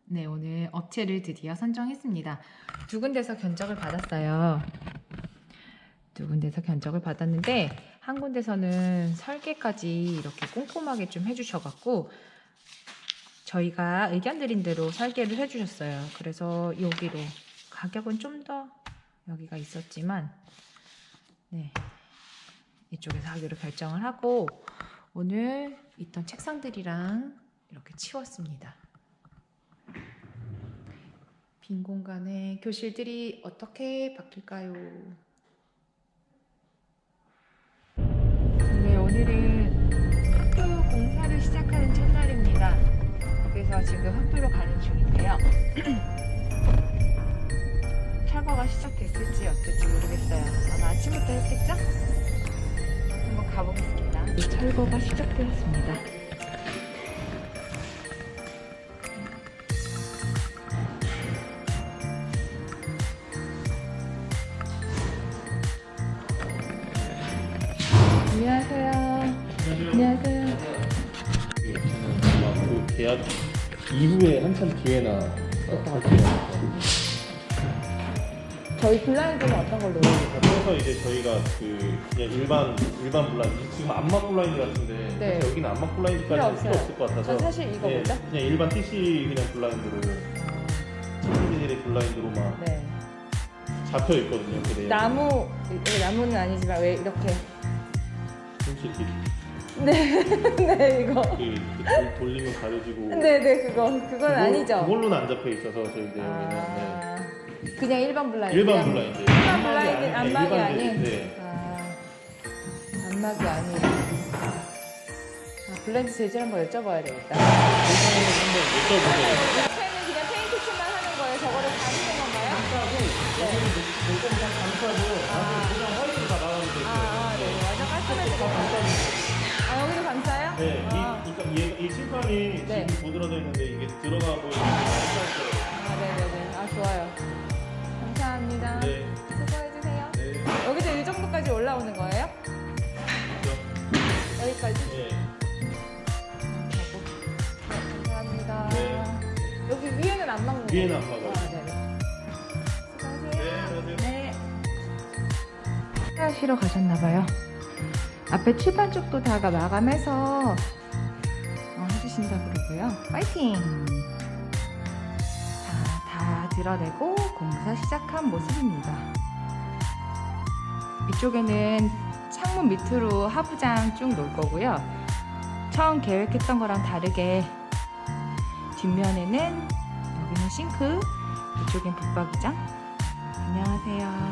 네, 오늘 업체를 드디어 선정했습니다. 두 군데서 견적을 받았어요. 두 군데서 견적을 받았는데 한 군데서는 설계까지 이렇게 꼼꼼하게 좀 해주셔갖고 저희가 의견 드린 대로 설계를 해주셨어요. 그래서 여기로 가격은 좀 더 여기가 있었지만 네, 이쪽에서 하기로 결정을 하고 오늘 있던 책상들이랑 이렇게 치웠습니다. 빈 공간에 교실들이 어떻게 바뀔까요? 네, 오늘은 학교 공사를 시작하는 첫날입니다. 그래서 지금 학교로 가는 중인데요. 철거가 시작됐을지 어떨지 모르겠어요. 아마 아침부터 했겠죠? 한번 가보겠습니다. 철거가 시작되었습니다. 안녕하세요. 안녕하세요. 그 계약 이후에 한참 뒤에나 할게요. 저희 블라인드는 어떤 걸로 해요? 그래서 이제 저희가 그냥 일반 블라인드 지금 암막 블라인드 같은데 네. 사실 여기는 암막 블라인드까지 필요 없을 것 같아서 전 사실 이거 예, 뭐죠? 그냥 일반 TC 그냥 블라인드로 TC 블라인드로만 네. 잡혀 있거든요. 그 내용이. 나무는 아니지만 왜 이렇게 솔직히 네 이거 돌리면 가려지고 네네 그건 아니죠. 그걸로는 안 잡혀 있어서 저희 내용에는 네. 그냥 일반 블라인드. 일반 블라인드. 일반 블라인드 안막이 일반 아닌. 네. 안막이 아닌. 블라인드 재질 한번 여쭤봐야 되겠다. 여쭤보세요. 옆에는 그냥 페인트칠만 하는 거예요. 저거를 다시는 건가요? 네. 완전 깔끔해지고. 여기도 감싸요? 네, 그러니까 이 칠판이 네. 지금 보드라져 있는데 이게 들어가고 네네네. 좋아요. 감사합니다. 네. 수고해주세요. 네. 여기서 이 정도까지 올라오는 거예요? 여기까지? 네. 감사합니다. 네. 여기 위에는 안 막는 위에는 거예요? 안 막아요. 네네. 수고하세요. 네, 하시러 가셨나봐요. 앞에 칠판 쪽도 다 마감해서 해주신다 그러고요. 파이팅! 자, 다 드러내고 공사 시작한 모습입니다. 이쪽에는 창문 밑으로 하부장 쭉 놓을 거고요. 처음 계획했던 거랑 다르게 뒷면에는 여기는 싱크, 이쪽엔 붙박이장. 안녕하세요.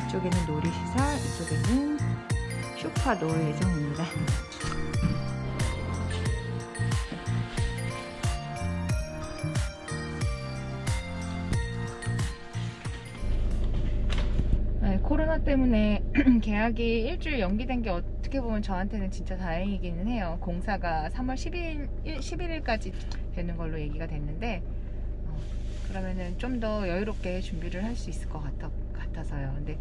이쪽에는 놀이시설, 이쪽에는 소파 놓을 예정입니다. 코로나 때문에 계약이 일주일 연기된 게 어떻게 보면 저한테는 진짜 다행이기는 해요. 공사가 3월 11일까지 되는 걸로 얘기가 됐는데 그러면은 좀 더 여유롭게 준비를 할 수 있을 것 같아서요. 근데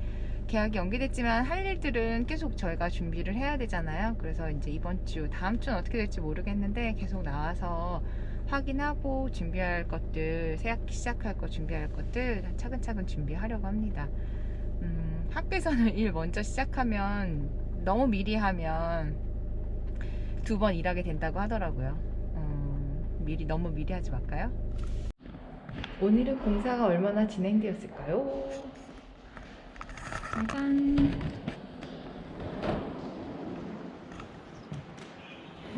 계약이 연기됐지만 할 일들은 계속 저희가 준비를 해야 되잖아요. 그래서 이제 이번 주, 다음 주는 어떻게 될지 모르겠는데 계속 나와서 확인하고 준비할 것들, 새 학기 시작할 거 준비할 것들 차근차근 준비하려고 합니다. 학교에서는 일 먼저 시작하면 너무 미리 하면 2번 일하게 된다고 하더라고요. 너무 미리 하지 말까요? 오늘은 공사가 얼마나 진행되었을까요? 짜잔.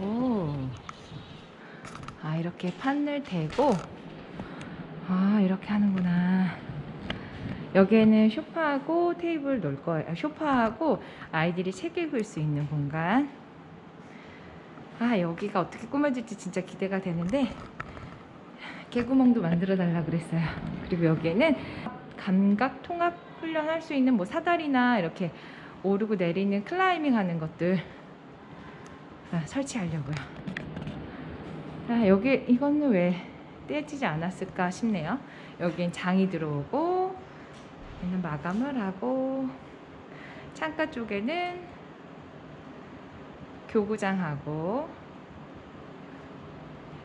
오. 이렇게 판을 대고 이렇게 하는구나. 여기에는 소파하고 테이블 놓을 거예요. 소파하고 아이들이 책 읽을 수 있는 공간. 여기가 어떻게 꾸며질지 진짜 기대가 되는데 개구멍도 만들어 달라 그랬어요. 그리고 여기에는 감각 통합 훈련할 수 있는 사다리나 이렇게 오르고 내리는 클라이밍 하는 것들 설치하려고요. 여기 이거는 왜 떼지지 않았을까 싶네요. 여기엔 장이 들어오고 얘는 마감을 하고 창가 쪽에는 교구장하고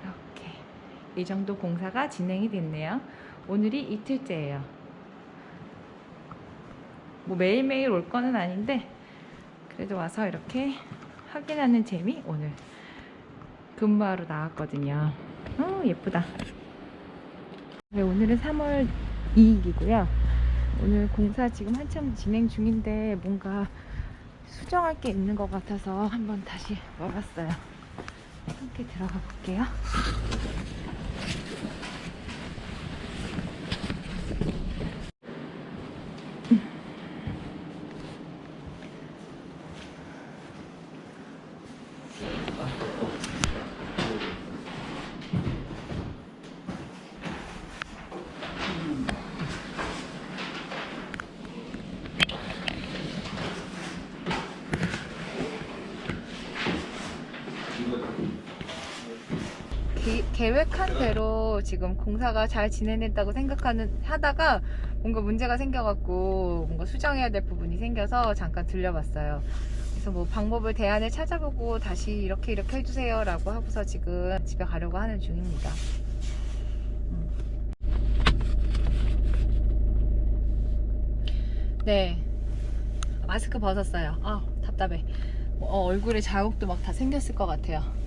이렇게 이 정도 공사가 진행이 됐네요. 오늘이 이틀째예요. 뭐 매일매일 올 거는 아닌데 그래도 와서 이렇게 확인하는 재미. 오늘 근무하러 나왔거든요. 예쁘다. 네, 오늘은 3월 2일이고요. 오늘 공사 지금 한참 진행 중인데 뭔가 수정할 게 있는 것 같아서 한번 다시 와봤어요. 함께 들어가 볼게요. 계획한 대로 지금 공사가 잘 진행됐다고 하다가 뭔가 문제가 생겨갖고 뭔가 수정해야 될 부분이 생겨서 잠깐 들려봤어요. 그래서 뭐 방법을 대안을 찾아보고 다시 이렇게 해주세요 라고 하고서 지금 집에 가려고 하는 중입니다. 네, 마스크 벗었어요. 답답해. 얼굴에 자국도 막 다 생겼을 것 같아요.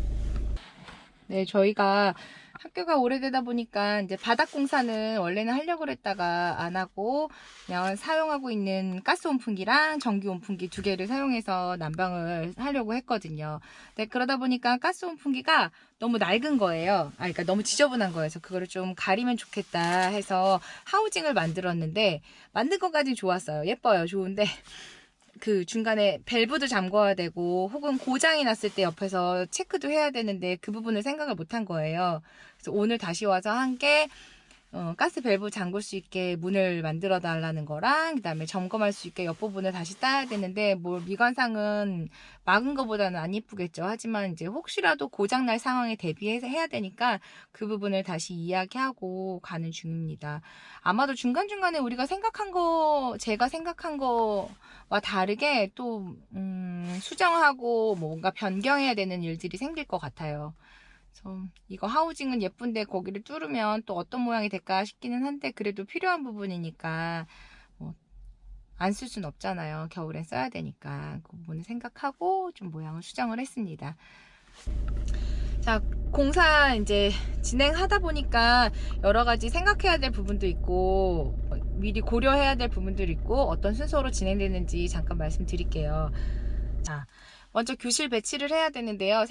네, 저희가 학교가 오래되다 보니까 이제 바닥 공사는 원래는 하려고 그랬다가 안 하고 그냥 사용하고 있는 가스 온풍기랑 전기 온풍기 두 개를 사용해서 난방을 하려고 했거든요. 네, 그러다 보니까 가스 온풍기가 너무 낡은 거예요. 그러니까 너무 지저분한 거예요. 그래서 그거를 좀 가리면 좋겠다 해서 하우징을 만들었는데 만든 것까지 좋았어요. 예뻐요. 좋은데 그 중간에 밸브도 잠궈야 되고 혹은 고장이 났을 때 옆에서 체크도 해야 되는데 그 부분을 생각을 못 한 거예요. 그래서 오늘 다시 와서 한 게 가스 밸브 잠글 수 있게 문을 만들어 달라는 거랑, 그 다음에 점검할 수 있게 옆부분을 다시 따야 되는데 뭐 미관상은 막은 것보다는 안 이쁘겠죠. 하지만 이제 혹시라도 고장날 상황에 대비해서 해야 되니까 그 부분을 다시 이야기하고 가는 중입니다. 아마도 중간중간에 우리가 제가 생각한 거와 다르게 또 수정하고 뭔가 변경해야 되는 일들이 생길 것 같아요. 이거 하우징은 예쁜데 거기를 뚫으면 또 어떤 모양이 될까 싶기는 한데 그래도 필요한 부분이니까 안 쓸 순 없잖아요. 겨울엔 써야 되니까 그 부분을 생각하고 좀 모양을 수정을 했습니다. 자, 공사 이제 진행하다 보니까 여러 가지 생각해야 될 부분도 있고 미리 고려해야 될 부분도 있고 어떤 순서로 진행되는지 잠깐 말씀드릴게요. 자, 먼저 교실 배치를 해야 되는데요.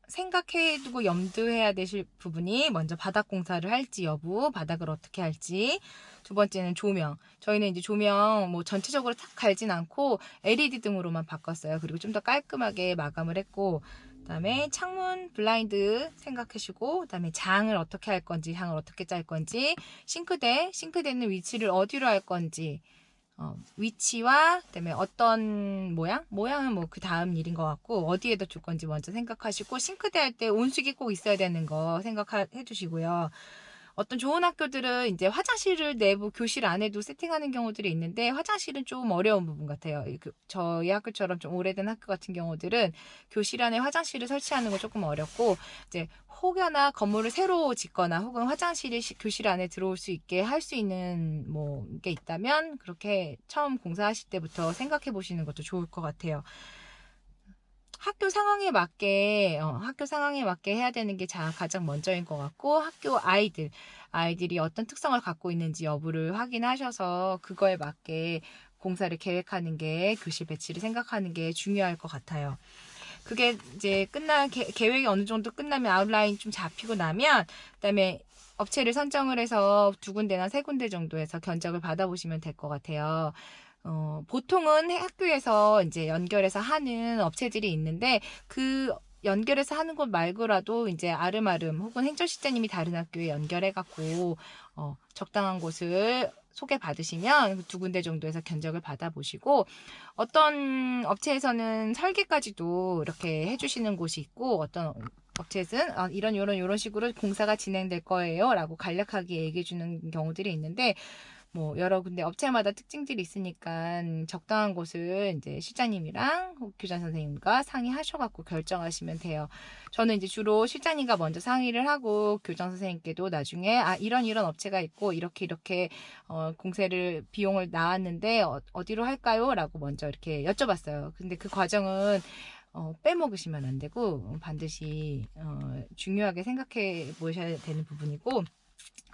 생각해두고 염두해야 되실 부분이 먼저 바닥 공사를 할지 여부, 바닥을 어떻게 할지. 두 번째는 조명. 저희는 이제 조명 뭐 전체적으로 탁 갈진 않고 LED 등으로만 바꿨어요. 그리고 좀 더 깔끔하게 마감을 했고, 그다음에 창문 블라인드 생각하시고, 그다음에 장을 어떻게 할 건지, 장을 어떻게 짤 건지, 싱크대는 위치를 어디로 할 건지. 위치와 그다음에 어떤 모양은 뭐 그 다음 일인 것 같고 어디에다 줄 건지 먼저 생각하시고 싱크대 할 때 온수기 꼭 있어야 되는 거 생각해 주시고요. 어떤 좋은 학교들은 이제 화장실을 내부 교실 안에도 세팅하는 경우들이 있는데 화장실은 좀 어려운 부분 같아요. 저희 학교처럼 좀 오래된 학교 같은 경우들은 교실 안에 화장실을 설치하는 건 조금 어렵고 이제 혹여나 건물을 새로 짓거나 혹은 화장실이 교실 안에 들어올 수 있게 할 수 있는 뭐 게 있다면 그렇게 처음 공사하실 때부터 생각해 보시는 것도 좋을 것 같아요. 학교 상황에 맞게 해야 되는 게 가장 먼저인 것 같고 학교 아이들이 어떤 특성을 갖고 있는지 여부를 확인하셔서 그거에 맞게 공사를 계획하는 게 교실 배치를 생각하는 게 중요할 것 같아요. 그게 이제 계획이 어느 정도 끝나면 아웃라인 좀 잡히고 나면 그다음에 업체를 선정을 해서 2군데나 3군데 정도에서 견적을 받아보시면 될 것 같아요. 보통은 학교에서 이제 연결해서 하는 업체들이 있는데 그 연결해서 하는 곳 말고라도 이제 아름아름 혹은 행정실장님이 다른 학교에 연결해갖고 적당한 곳을 소개받으시면 2군데 정도에서 견적을 받아보시고 어떤 업체에서는 설계까지도 이렇게 해주시는 곳이 있고 어떤 업체에서는 이런 식으로 공사가 진행될 거예요 라고 간략하게 얘기해 주는 경우들이 있는데 뭐 여러 군데 업체마다 특징들이 있으니까 적당한 곳을 이제 실장님이랑 교장 선생님과 상의하셔갖고 결정하시면 돼요. 저는 이제 주로 실장님과 먼저 상의를 하고 교장 선생님께도 나중에 이런 업체가 있고 이렇게 공세를 비용을 나왔는데 어디로 할까요? 라고 먼저 이렇게 여쭤봤어요. 근데 그 과정은 빼먹으시면 안 되고 반드시 중요하게 생각해 보셔야 되는 부분이고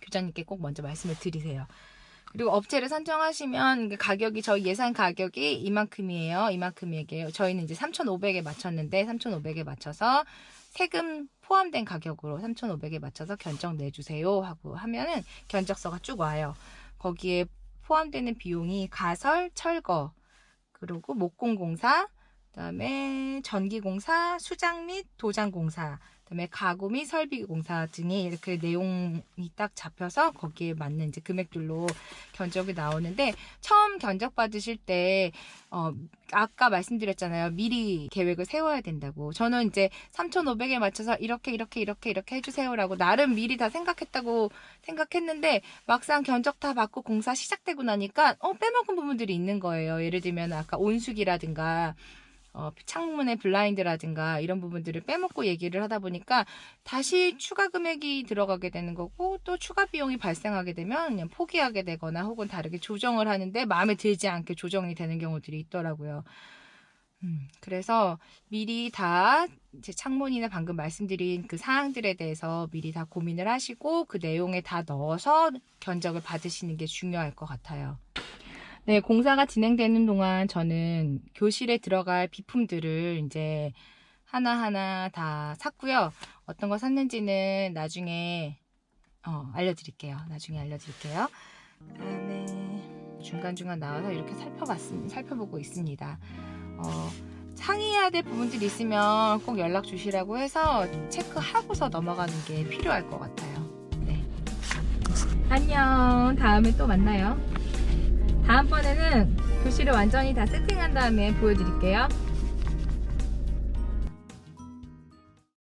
교장님께 꼭 먼저 말씀을 드리세요. 그리고 업체를 선정하시면 가격이 저희 예산 가격이 이만큼이에요. 이만큼이에요. 저희는 이제 3,500에 맞췄는데 3,500에 맞춰서 세금 포함된 가격으로 3,500에 맞춰서 견적 내주세요 하고 하면은 견적서가 쭉 와요. 거기에 포함되는 비용이 가설, 철거, 그리고 목공공사, 그다음에 전기공사, 수장 및 도장공사, 그다음에 가구 및 설비공사 등이 이렇게 내용이 딱 잡혀서 거기에 맞는 이제 금액들로 견적이 나오는데 처음 견적 받으실 때 아까 말씀드렸잖아요. 미리 계획을 세워야 된다고. 저는 이제 3,500에 맞춰서 이렇게 해주세요라고 나름 미리 다 생각했는데 막상 견적 다 받고 공사 시작되고 나니까 빼먹은 부분들이 있는 거예요. 예를 들면 아까 온수기라든가 창문의 블라인드라든가 이런 부분들을 빼먹고 얘기를 하다 보니까 다시 추가 금액이 들어가게 되는 거고 또 추가 비용이 발생하게 되면 그냥 포기하게 되거나 혹은 다르게 조정을 하는데 마음에 들지 않게 조정이 되는 경우들이 있더라고요. 그래서 미리 다 제 창문이나 방금 말씀드린 그 사항들에 대해서 미리 다 고민을 하시고 그 내용에 다 넣어서 견적을 받으시는 게 중요할 것 같아요. 네, 공사가 진행되는 동안 저는 교실에 들어갈 비품들을 이제 하나하나 다 샀고요. 어떤 거 샀는지는 나중에 알려드릴게요. 그다음에 중간중간 나와서 이렇게 살펴보고 있습니다. 상의해야 될 부분들이 있으면 꼭 연락 주시라고 해서 체크하고서 넘어가는 게 필요할 것 같아요. 네. 안녕. 다음에 또 만나요. 다음번에는 교실을 완전히 다 세팅한 다음에 보여드릴게요.